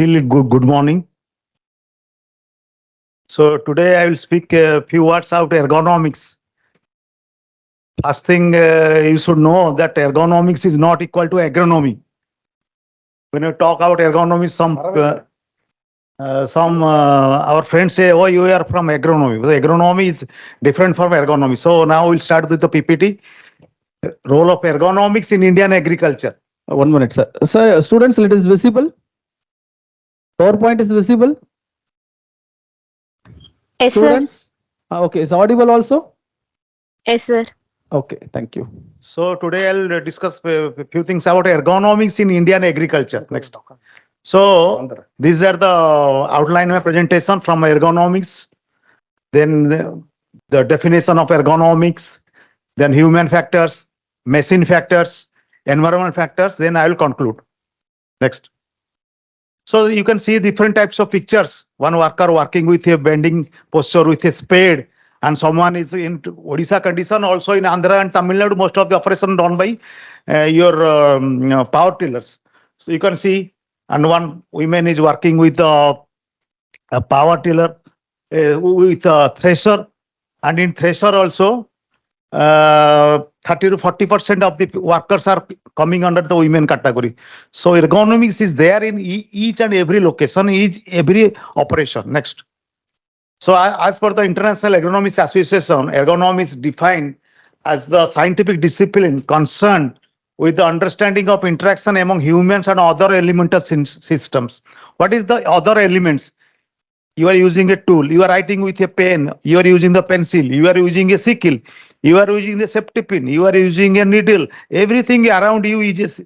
Really good morning. So today I will speak a few words about ergonomics. First thing you should know that ergonomics is not equal to agronomy. When you talk about ergonomy, some our friends say, "Oh, you are from agronomy." But agronomy is different from ergonomy. So now we'll start with the PPT. Role of ergonomics in Indian agriculture. 1 minute, sir. Sir, students, it is visible. PowerPoint is visible. Yes, sir. Students, okay, is audible also? Yes, sir. Okay, thank you. So today I'll discuss a few things about ergonomics in Indian agriculture. Next. So these are the outline of my presentation from ergonomics, then the definition of ergonomics, then human factors, machine factors, environmental factors, then I will conclude. Next. So you can see different types of pictures. One worker working with a bending posture with a spade, and someone is in Odisha condition, also in Andhra and Tamil Nadu, most of the operation done by your power tillers. So you can see, and one woman is working with a power tiller with a thresher, and in thresher also 30 to 40% of the workers are coming under the women category. So ergonomics is there in each and every location, each every operation. Next. So as per the International Ergonomics Association, ergonomy is defined as the scientific discipline concerned with the understanding of interaction among humans and other elemental systems. What is the other elements? You are using a tool, you are writing with a pen, you are using the pencil, you are using a sickle, you are using the safety pin, you are using a needle, everything around you is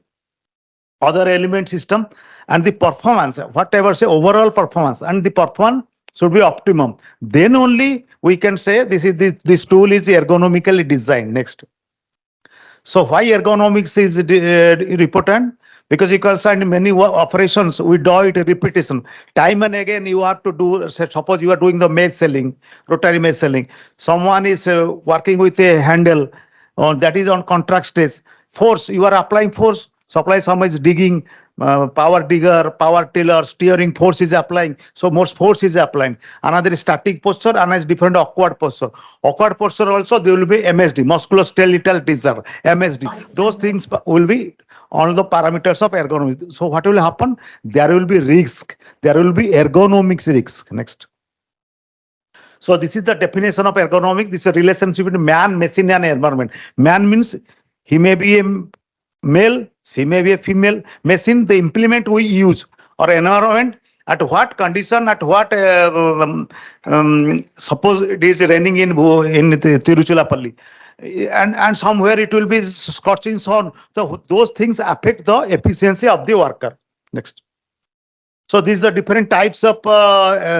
other element system, and the performance, whatever say overall performance, and the performance should be optimum. Then only we can say this tool is ergonomically designed. Next. So why ergonomics is important? Because you can find many operations, we do it repetition. Time and again you have to do, suppose you are doing the maze selling, rotary maze selling. Someone is working with a handle that is on contract stage. Force, you are applying force. Supply someone is digging, power digger, power tiller, steering force is applying. So more force is applying. Another is static posture, another is different awkward posture. Awkward posture also there will be MSD, musculoskeletal disorder, MSD. Those things will be all the parameters of ergonomics. So what will happen? There will be risk. There will be ergonomics risk. Next. So this is the definition of ergonomics. This is a relationship between man, machine, and environment. Man means he may be a male, she may be a female. Machine, the implement we use, or environment, at what condition, at what suppose it is raining in Tiruchirappalli, and somewhere it will be scorching sun. So those things affect the efficiency of the worker. Next. So these are different types of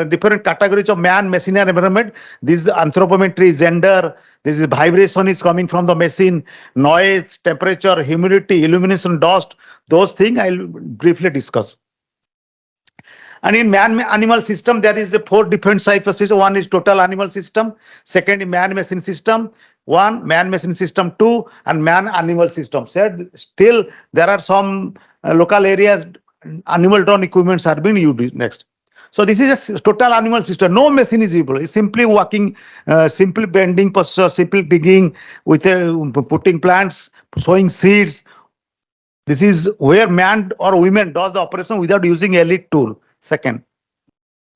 different categories of man, machine, and environment. This is anthropometry, gender. This is vibration is coming from the machine, noise, temperature, humidity, illumination, dust. Those things I'll briefly discuss. And in man-animal system, there is a four different types of system. One is total animal system. Second is man-machine system. One man-machine system. Two and man-animal system. Said still there are some local areas animal-drawn equipments are being used. Next. So this is a total animal system. No machine is able. It's simply walking, simply bending posture, simply digging with putting plants, sowing seeds. This is where man or women does the operation without using elite tool. Second,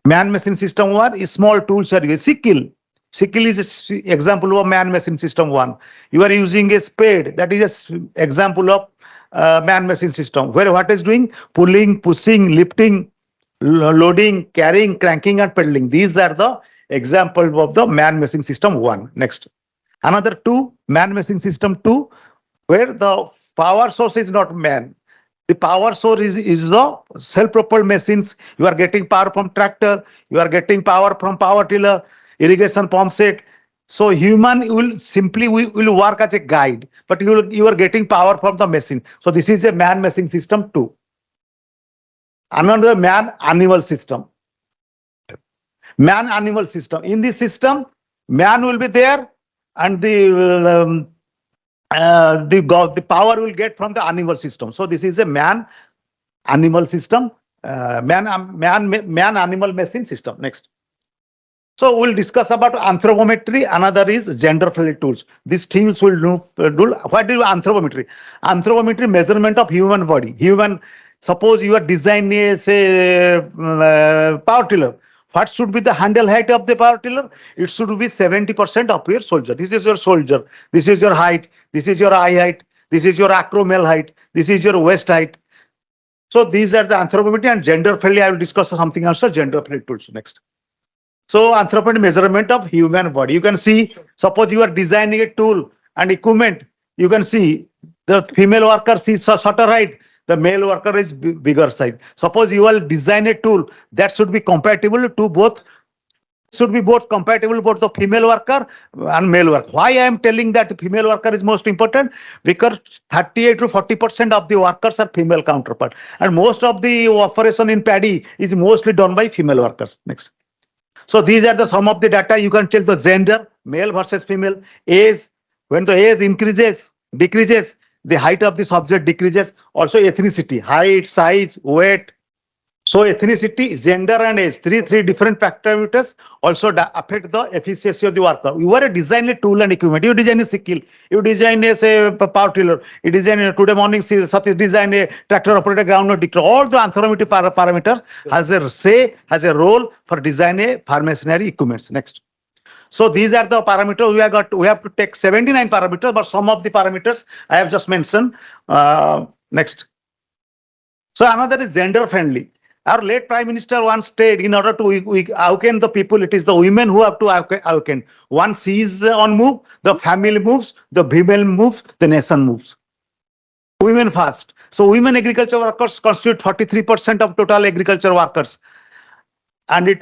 man machine system one is small tools are used. Sickle. Sickle is an example of man machine system one. You are using a spade. That is an example of man machine system. Where what is doing? Pulling, pushing, lifting, loading, carrying, cranking, and pedaling. These are the example of the man machine system one. Next. Another two, man machine system two, where the power source is not man. The power source is the self-propelled machines. You are getting power from tractor, you are getting power from power tiller, irrigation pump set. So human will simply will work as a guide, but you are getting power from the machine. So this is a man machine system two. Another man animal system. Man animal system. In this system, man will be there, and the power will get from the animal system. So this is a man animal system man animal machine system. Next. So we'll discuss about anthropometry. Another is gender-friendly tools. These things will do. What is anthropometry? Anthropometry measurement of human body. Human. Suppose you are designing a say power tiller. What should be the handle height of the power tiller? It should be 70% of your shoulder. This is your shoulder. This is your height. This is your eye height. This is your acromial height. This is your waist height. So these are the anthropometry and gender-friendly. I will discuss something else. Gender-friendly tools next. So anthropometry measurement of human body. You can see, suppose you are designing a tool and equipment, you can see the female worker is shorter height, the male worker is bigger size. Suppose you will design a tool that should be compatible to both, should be both compatible both the female worker and male worker. Why I am telling that female worker is most important? Because 38 to 40% of the workers are female counterpart, and most of the operation in paddy is mostly done by female workers. Next. So these are the some of the data. You can tell the gender, male versus female, age. When the age increases, decreases, the height of the subject decreases. Also ethnicity, height, size, weight. So ethnicity, gender, and age, three different parameters also affect the efficiency of the worker. You are design a tool and equipment. You design a skill. You design a say power tiller. You design today morning. Satish design a tractor operator, ground dictator. All the anthropometry parameters has a say, has a role for design a farm machinery equipments. Next. So these are the parameters we have got. We have to take 79 parameters, but some of the parameters I have just mentioned. Next. So another is gender friendly. Our late Prime Minister once said, in order to awaken the people, it is the women who have to awaken. Once she is on move, the family moves, the female moves, the nation moves. Women first. So women agriculture workers constitute 43% of total agriculture workers. And it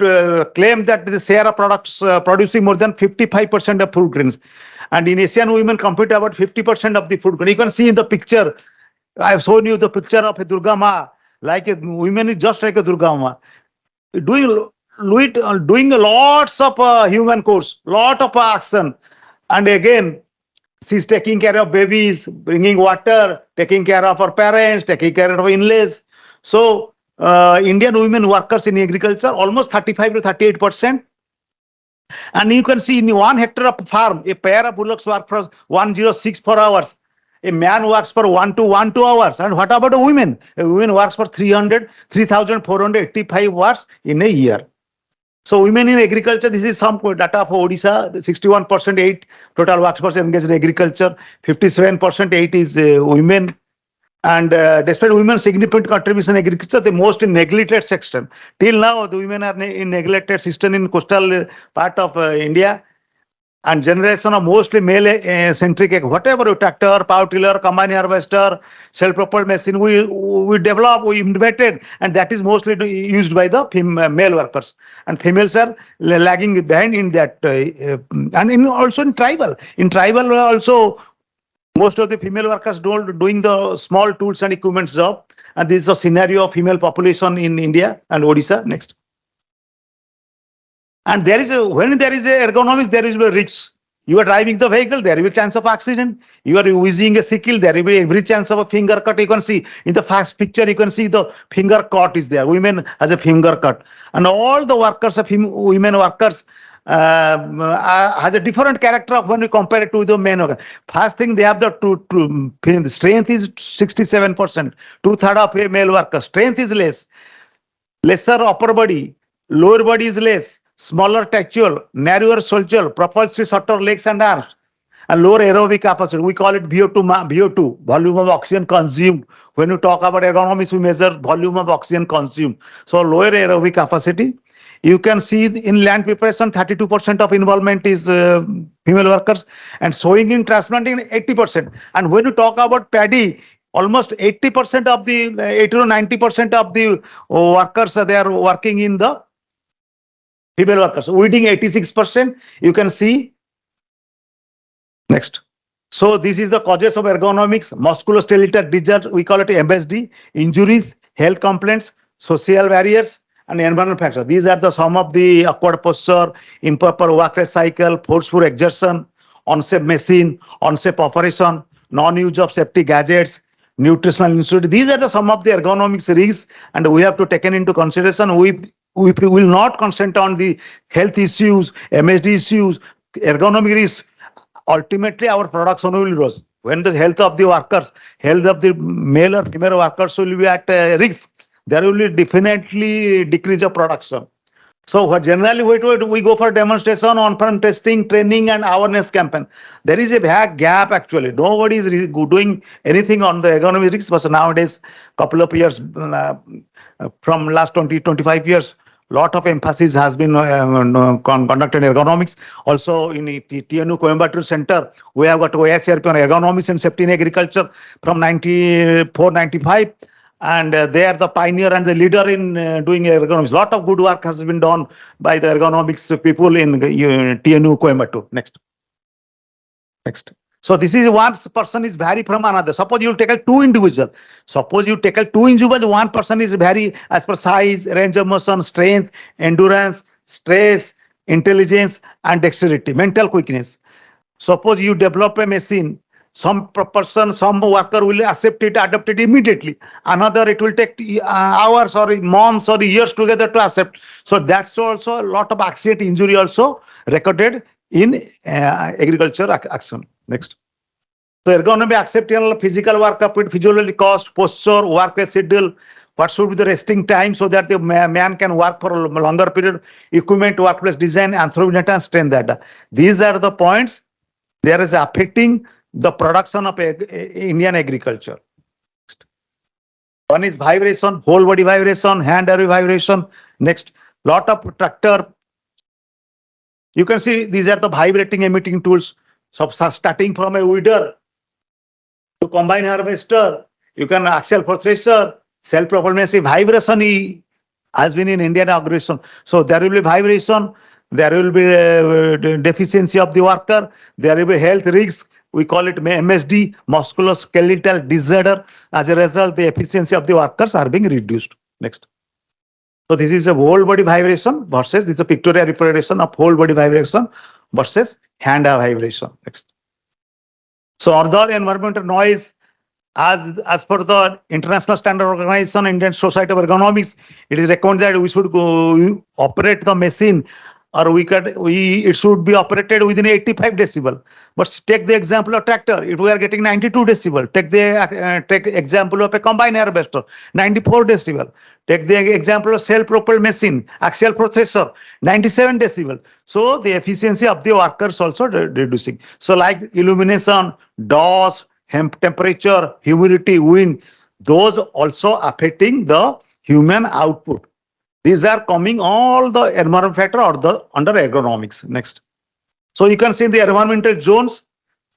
claimed that the share of products producing more than 55% of food grains. And in Asian, women compete about 50% of the food grain. You can see in the picture, I have shown you the picture of a Durga Ma, like a woman is just like a Durga Ma, doing doing lots of human course, lot of action, and again she's taking care of babies, bringing water, taking care of her parents, taking care of in-laws. So Indian women workers in agriculture almost 35 to 38%. And you can see in 1 hectare of farm, a pair of bullocks work for 106 hours. A man works for 1 to 2 hours. And what about a woman? A woman works for 3,485 hours in a year. So women in agriculture, this is some data for Odisha, 61% 8 total workforce engaged in agriculture, 57% 8 is women. And despite women's significant contribution in agriculture, the most in neglected section. Till now, the women are in neglected system in coastal part of India. And generation of mostly male centric, whatever tractor, power tiller, combine harvester, self-propelled machine, we develop, we invented, and that is mostly used by the male workers. And females are lagging behind in that. And also in tribal. In tribal also, most of the female workers doing the small tools and equipment job. And this is the scenario of female population in India and Odisha. Next. And there is when there is a ergonomics, there is a risk. You are driving the vehicle, there will be a chance of accident. You are using a sickle, there will be every chance of a finger cut. You can see in the first picture, you can see the finger cut is there. Women has a finger cut, and all the workers of women workers has a different character of when we compare it to the men. First thing, they have the strength is 67%. 2/3 of a male worker strength is less. Lesser upper body, lower body is less, smaller texture, narrower shoulder, propulsive shorter legs and arms, and lower aerobic capacity. We call it VO2, volume of oxygen consumed. When you talk about ergonomics, we measure volume of oxygen consumed. So lower aerobic capacity. You can see in land preparation, 32% of involvement is female workers, and sowing in transplanting 80%. And when you talk about paddy, almost 80% of the 80 to 90% of the workers they are working in the female workers. Weeding 86%. You can see next. So this is the causes of ergonomics, musculoskeletal disease, we call it MSD, injuries, health complaints, social barriers, and environmental factors. These are the some of the awkward posture, improper work rate cycle, forceful exertion, unsafe machine, unsafe operation, non-use of safety gadgets, nutritional insecurity. These are the some of the ergonomics risks, and we have to take into consideration. We will not concentrate on the health issues, MSD issues, ergonomic risks. Ultimately, our production will lose. When the health of the workers, health of the male or female workers will be at risk, there will be definitely decrease of production. So what generally we go for demonstration, on-farm testing, training, and awareness campaign. There is a big gap actually. Nobody is doing anything on the economic risks. But nowadays, couple of years from last 20 to 25 years, lot of emphasis has been conducted in ergonomics. Also in TNU Coimbatore Center, we have got OSRP on ergonomics and safety in agriculture from 94-95, and they are the pioneer and the leader in doing ergonomics. Lot of good work has been done by the ergonomics people in TNU Coimbatore. Next. So this is one person is vary from another. Suppose you take a two individual. Suppose you take a two individual, one person is vary as per size, range of motion, strength, endurance, stress, intelligence, and dexterity, mental quickness. Suppose you develop a machine, some person, some worker will accept it, adapt it immediately. Another, it will take hours or months or years together to accept. So that's also a lot of accident injury also recorded in agriculture action. Next. So ergonomy, acceptable physical workup with physiology cost, posture, work schedule, what should be the resting time so that the man can work for a longer period, equipment, workplace design, anthropogenic and strength data. These are the points there is affecting the production of Indian agriculture. One is vibration, whole body vibration, hand area vibration. Next, lot of tractor. You can see these are the vibrating emitting tools. So starting from a weeder to combine harvester, you can axial for thresher, self-propulsive vibration has been in Indian aggression. So there will be vibration, there will be deficiency of the worker, there will be health risks. We call it MSD, musculoskeletal disorder. As a result, the efficiency of the workers are being reduced. Next. So this is a whole body vibration versus this is a pictorial representation of whole body vibration versus hand vibration. Next. So other environmental noise, as per the international standard organization, Indian Society of Ergonomics, it is recommended that we should go operate the machine, or it should be operated within 85 decibel. But take the example of tractor, if we are getting 92 decibel. Take example of a combine harvester, 94 decibel. Take the example of self-propelled machine, axial processor, 97 decibel. So the efficiency of the workers also reducing. So like illumination, dust, temperature, humidity, wind, those also affecting the human output. These are coming all the environmental factor or the under ergonomics. Next. So you can see the environmental zones.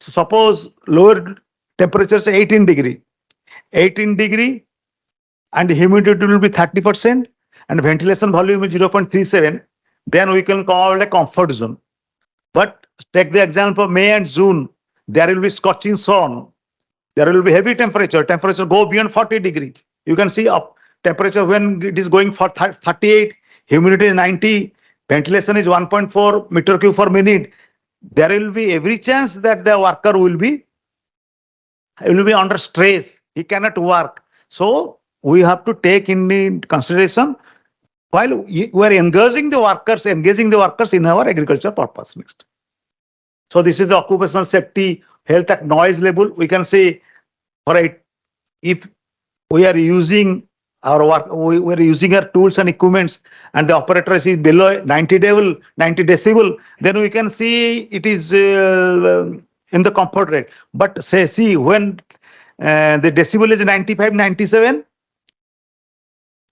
So suppose lower temperature is 18 degree, and humidity will be 30%, and ventilation volume is 0.37. Then we can call a comfort zone. But take the example of May and June, there will be scorching sun. There will be heavy temperature. Temperature go beyond 40 degree. You can see up temperature when it is going for 38, humidity is 90, ventilation is 1.4 meter cube per minute. There will be every chance that the worker will be under stress. He cannot work. So we have to take in consideration while we are engaging the workers in our agriculture purpose. Next. So this is the occupational safety, health at noise level. We can say, all right, if we are using our work, we are using our tools and equipments, and the operator is below 90 decibel, then we can see it is in the comfort rate. But see when the decibel is 95, 97,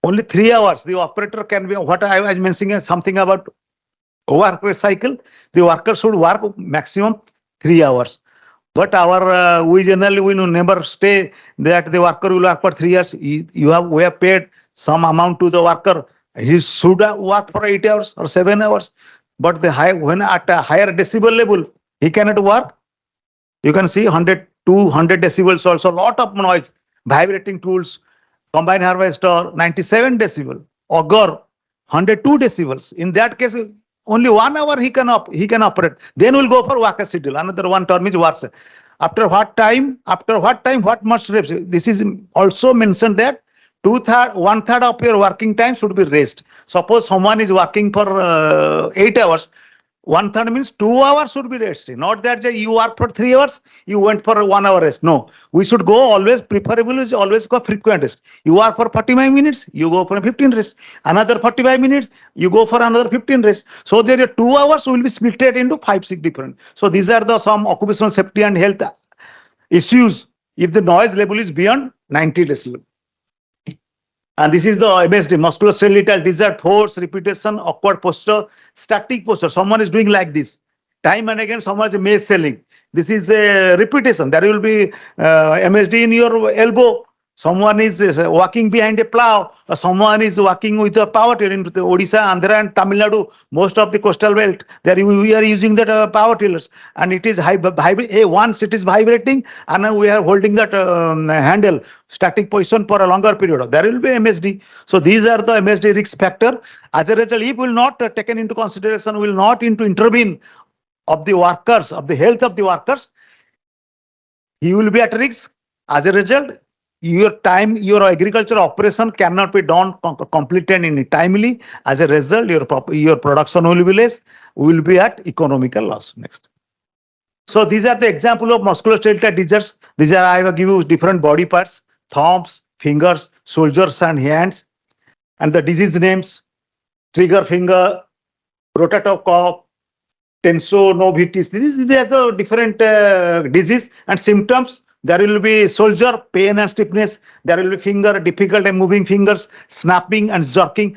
only 3 hours the operator can be. What I was mentioning something about work cycle. The worker should work maximum 3 hours. But we generally will never stay that the worker will work for 3 years. We have paid some amount to the worker. He should work for 8 hours or 7 hours. But when at a higher decibel level, he cannot work. You can see 100, 200 decibels also, lot of noise, vibrating tools, combine harvester, 97 decibel, auger, 102 decibels. In that case, only 1 hour he can operate. Then we'll go for work schedule. Another one term is work. After what time? After what time? What much reps? This is also mentioned that one third of your working time should be rest. Suppose someone is working for 8 hours. One third means 2 hours should be rest. Not that you work for 3 hours, you went for 1 hour rest. No, we should go always, preferable is always go frequent rest. You work for 45 minutes, you go for 15 rest. Another 45 minutes, you go for another 15 rest. So there are 2 hours will be split into 5, 6 different. So these are the some occupational safety and health issues if the noise level is beyond 90 decibel. And this is the MSD, musculoskeletal desert, force, repetition, awkward posture, static posture. Someone is doing like this. Time and again, someone is mace selling. This is a repetition. There will be MSD in your elbow. Someone is walking behind a plow. Or someone is walking with a power tiller into the Odisha, Andhra, and Tamil Nadu. Most of the coastal belt, there we are using that power tillers, and it is once it is vibrating, and now we are holding that handle static position for a longer period. There will be MSD. So these are the MSD risk factor. As a result, if will not taken into consideration, will not into intervene of the workers, of the health of the workers, he will be at risk. As a result, your agriculture operation cannot be done completed in timely. As a result, your production will be less, will be at economical loss. Next. So these are the example of musculoskeletal disorders. These are, I will give you different body parts: thumbs, fingers, shoulders, and hands, and the disease names: trigger finger, rotator cuff, tensonovitis. These are the different disease and symptoms. There will be shoulder pain and stiffness. There will be finger difficult and moving fingers, snapping and jerking.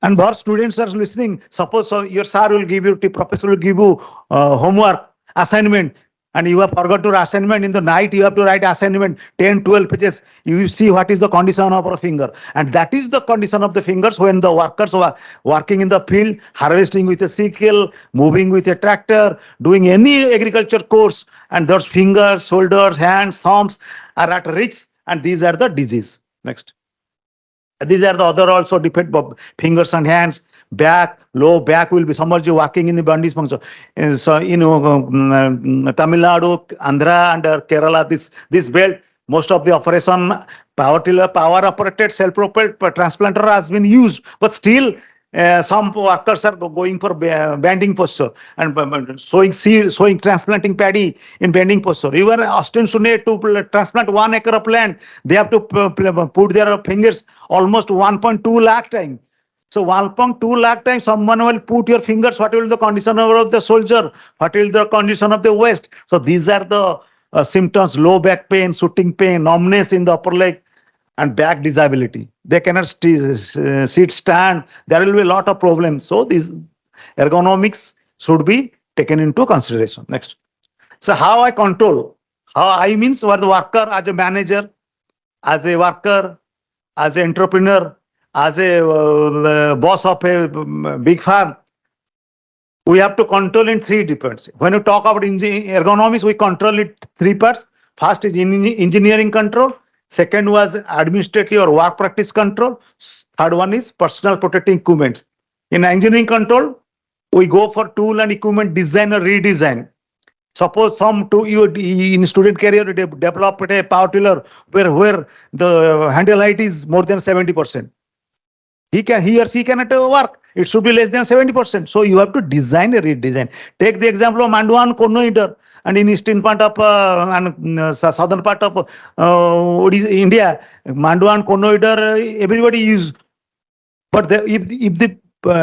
And our students are listening. Suppose your sir will give you, professor will give you homework assignment, and you have forgot your assignment in the night. You have to write assignment 10, 12 pages. You see what is the condition of a finger, and that is the condition of the fingers when the workers were working in the field, harvesting with a sickle, moving with a tractor, doing any agriculture course, and those fingers, shoulders, hands, thumbs are at risk, and these are the disease. Next. These are the other also defect of fingers and hands. Back, low back will be somebody walking in the bandage function. So Tamil Nadu, Andhra, and Kerala, this belt, most of the operation power tiller, power operated, self-propelled transplanter has been used, but still some workers are going for bending posture and sowing transplanting paddy in bending posture. Even ostensibly to transplant 1 acre of land, they have to put their fingers almost 1.2 lakh times. So 1.2 lakh times someone will put your fingers. What will the condition of the soldier? What will the condition of the waist? So these are the symptoms: low back pain, shooting pain, numbness in the upper leg, and back disability. They cannot sit, stand. There will be a lot of problems. So these ergonomics should be taken into consideration. Next. So how I control? How I means for the worker as a manager, as a worker, as an entrepreneur, as a boss of a big firm. We have to control in three different. When you talk about ergonomics, we control it three parts. First is engineering control. Second was administrative or work practice control. Third one is personal protecting equipment. In engineering control, we go for tool and equipment design or redesign. Suppose some to you in student career you develop a power tiller where the handle height is more than 70%. He or she cannot work. It should be less than 70%. So you have to design a redesign. Take the example of Manduan Konoider, and in eastern part of and southern part of India, Manduan Konoider everybody use. But if the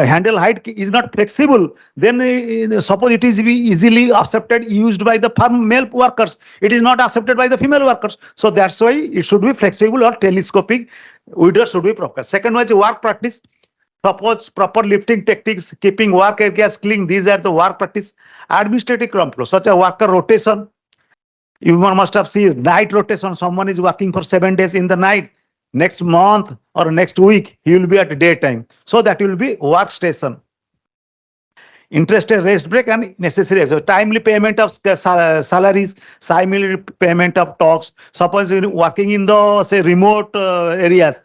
handle height is not flexible, then suppose it is be easily accepted, used by the male workers. It is not accepted by the female workers. So that's why it should be flexible or telescopic. Width should be proper. Second one is work practice. Suppose proper lifting techniques, keeping work areas clean. These are the work practice. Administrative control, such a worker rotation. You must have seen night rotation. Someone is working for 7 days in the night. Next month or next week, he will be at daytime. So that will be workstation. Interested rest break and necessary. So timely payment of salaries, timely payment of talks. Suppose you're working in the say remote areas,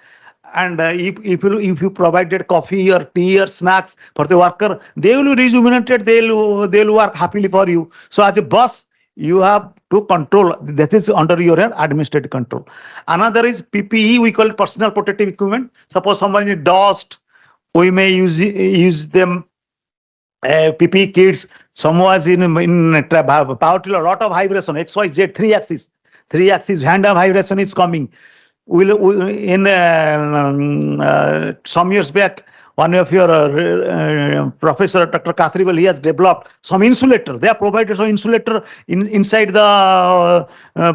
and if you provided coffee or tea or snacks for the worker, they will be rejuvenated. They'll work happily for you. So as a boss, you have to control. That is under your administrative control. Another is PPE, we call it personal protective equipment. Suppose someone is dust, we may use them PPE kits. Some was in power till a lot of vibration, XYZ, three axis random vibration is coming. In some years back, one of your professor, Dr. Kathribal, he has developed some insulator. They have provided some insulator inside the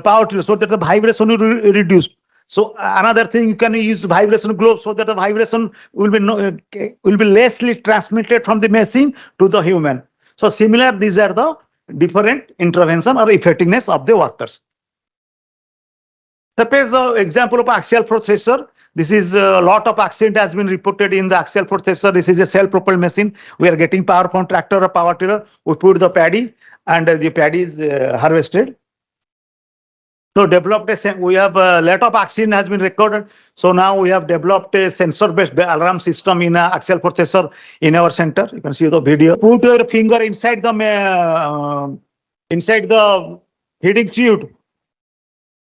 power tool so that the vibration will reduce. So another thing, you can use vibration gloves so that the vibration will be will be lessly transmitted from the machine to the human. So similar, these are the different intervention or effectiveness of the workers. Suppose the example of axial processor. This is a lot of accident has been reported in the axial processor. This is a self-propelled machine. We are getting power from tractor or power tiller. We put the paddy and the paddy is harvested. So developed we have a lot of accident has been recorded. So now we have developed a sensor-based alarm system in axial processor in our center. You can see the video. Put your finger inside the feeding tube.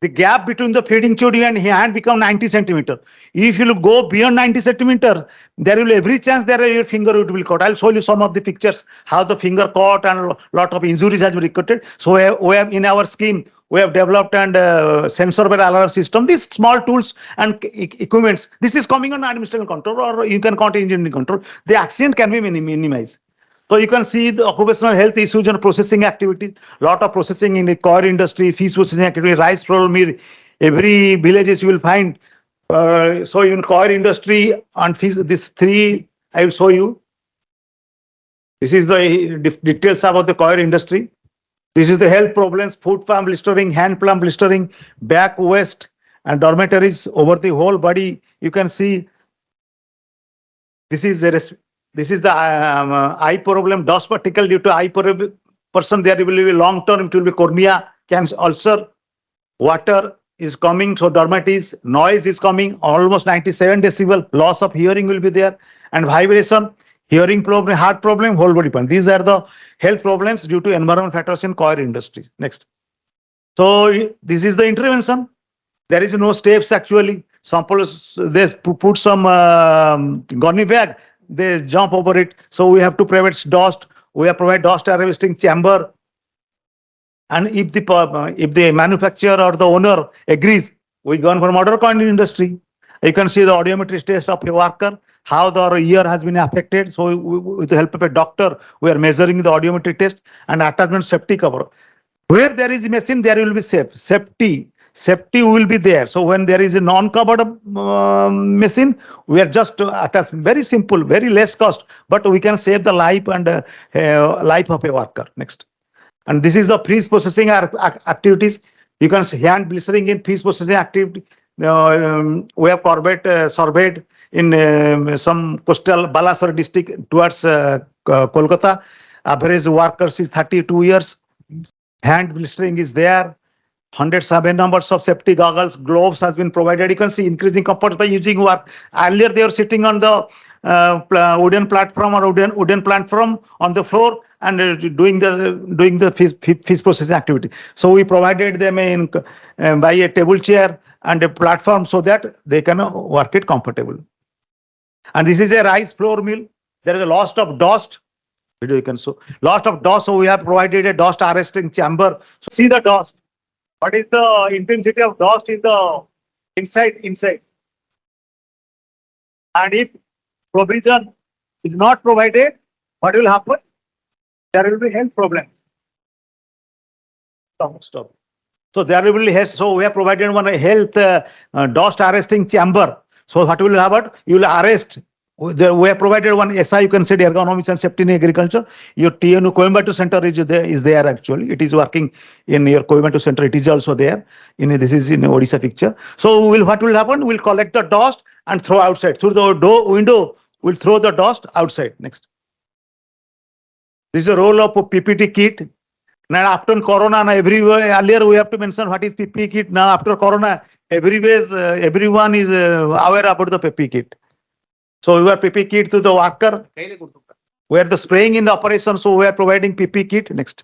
The gap between the feeding tube and hand become 90 centimeter. If you go beyond 90 centimeter, there will every chance there your finger will cut. I'll show you some of the pictures how the finger cut and lot of injuries has been recorded. So we have in our scheme we have developed and sensor-based alarm system. These small tools and equipments. This is coming on administrative control or you can count engineering control. The accident can be minimized. So you can see the occupational health issues and processing activities. Lot of processing in the coir industry, fish processing activity, rice flour mill. Every villages you will find. So in coir industry and fish, this three I will show you. This is the details about the coir industry. This is the health problems: foot palm blistering, hand palm blistering, back, waist, and dormitories over the whole body. You can see this is the eye problem, dust particle due to eye person. There will be long term. It will be cornea cancer, ulcer. Water is coming, so dermatitis. Noise is coming, almost 97 decibel. Loss of hearing will be there, and vibration, hearing problem, heart problem, whole body pain. These are the health problems due to environmental factors in coir industry. Next. So this is the intervention. There is no steps actually. Samples they put some gunny bag, they jump over it. So we have to provide dust. We have provide dust harvesting chamber. And if the manufacturer or the owner agrees, we go on for motor coin industry. You can see the audiometry test of a worker, how the ear has been affected. So with the help of a doctor, we are measuring the audiometry test and attachment safety cover. Where there is a machine, there will be safety will be there. So when there is a non-covered machine, we are just attached. Very simple, very less cost, but we can save the life and life of a worker. Next. And this is the fish processing activities. You can see hand blistering in fish processing activity. We have surveyed in some coastal Balasore district towards Kolkata. Average workers is 32 years. Hand blistering is there. 107 numbers of safety goggles, gloves has been provided. You can see increasing comfort by using work. Earlier they were sitting on the wooden platform or wooden platform on the floor and doing the fish processing activity. So we provided them in by a table chair and a platform so that they can work it comfortable. And this is a rice flour mill. There is a loss of dust. Video you can show. Loss of dust. So we have provided a dust arresting chamber. So see the dust. What is the intensity of dust in the inside? And if provision is not provided, what will happen? There will be health problems. Stop. So there will be health. So we have provided one health dust arresting chamber. So what will happen? You will arrest. We have provided one SI, you can say ergonomics and safety in agriculture. Your TNU Coimbatore center is there actually. It is working in your Coimbatore center. It is also there. This is in Odisha picture. So what will happen? We'll collect the dust and throw outside through the window. We'll throw the dust outside. Next. This is a roll of PPT kit. Now after Corona, everywhere earlier we have to mention what is PPE kit. Now after Corona, everyone is aware about the PPE kit. So we are PPE kit to the worker. We are the spraying in the operation. So we are providing PPE kit. Next.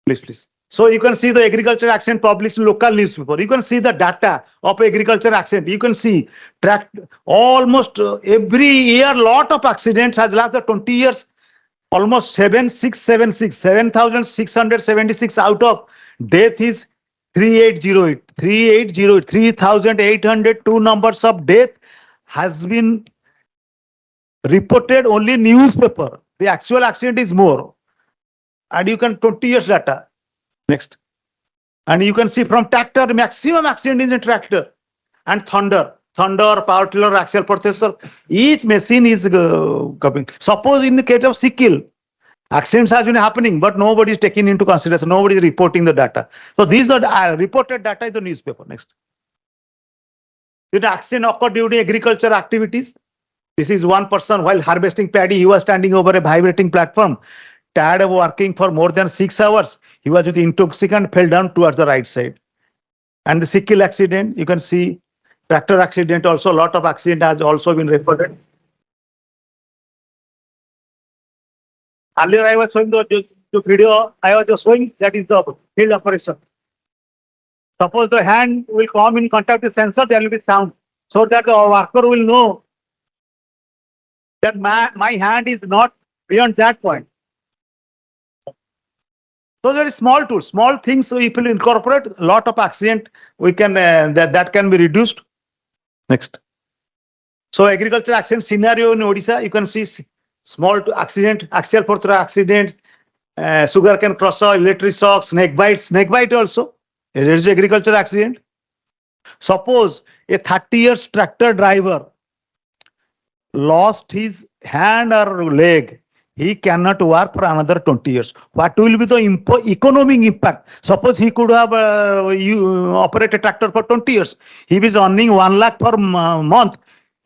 Please, please. So you can see the agriculture accident published in local newspaper. You can see the data of agriculture accident. You can see track almost every year lot of accidents has last the 20 years. Almost 7676 7676 out of death is 3808 3808 3802 numbers of death has been reported only newspaper. The actual accident is more, and you can 20 years data. Next. And you can see from tractor, maximum accident is in tractor. And thunder, power tiller, axial processor. Each machine is coming. Suppose in the case of sickle, accidents has been happening, but nobody is taking into consideration. Nobody is reporting the data. So these are reported data in the newspaper. Next. Did accident occur during agriculture activities? This is one person while harvesting paddy. He was standing over a vibrating platform, tired of working for more than 6 hours. He was with intoxicant, fell down towards the right side. And the sickle accident, you can see tractor accident also. A lot of accident has also been reported. Earlier I was showing the video. I was just showing that is the field operation. Suppose the hand will come in contact with sensor, there will be sound, so that the worker will know that my hand is not beyond that point. So there is small tools, small things. So if you incorporate a lot of accident, we can that can be reduced. Next. So agriculture accident scenario in Odisha, you can see small accident, axial portrait accidents, sugarcane crusher, electric shock, snake bite also. There is agriculture accident. Suppose a 30 years tractor driver lost his hand or leg, he cannot work for another 20 years. What will be the economic impact? Suppose he could have operate a tractor for 20 years. He is earning 1 lakh per month.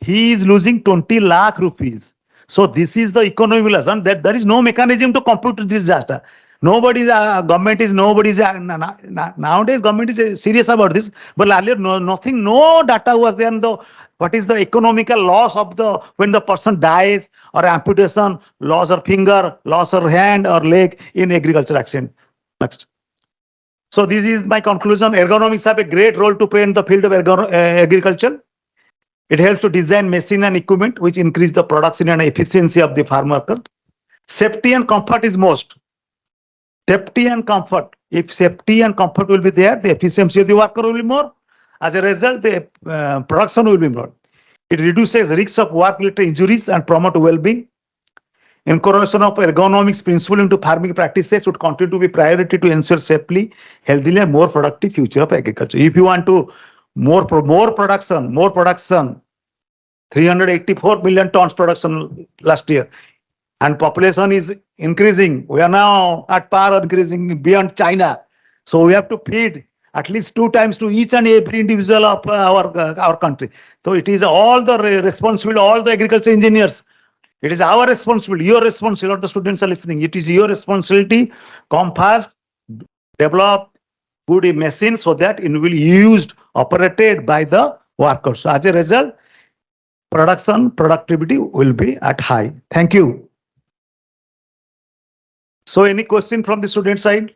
He is losing 20 lakh rupees. So this is the economic lesson that there is no mechanism to compute this data. Nobody's government is nobody's nowadays government is serious about this. But earlier nothing, no data was there. And what is the economical loss of the when the person dies or amputation, loss of finger, loss of hand or leg in agriculture accident. Next. So this is my conclusion. Ergonomics have a great role to play in the field of agriculture. It helps to design machine and equipment which increase the production and efficiency of the farm worker. Safety and comfort is most. Safety and comfort. If safety and comfort will be there, the efficiency of the worker will be more. As a result, the production will be more. It reduces risks of work-related injuries and promote well-being. Incorporation of ergonomics principle into farming practices would continue to be priority to ensure safely, healthy, and more productive future of agriculture. If you want to more production, 384 million tons production last year, and population is increasing. We are now at par increasing beyond China. So we have to feed at least 2 times to each and every individual of our country. So it is all the responsibility, all the agriculture engineers. It is our responsibility, your responsibility. All the students are listening. It is your responsibility. Come fast, develop good machines so that it will be used, operated by the workers. So as a result, productivity will be at high. Thank you. So any question from the student side?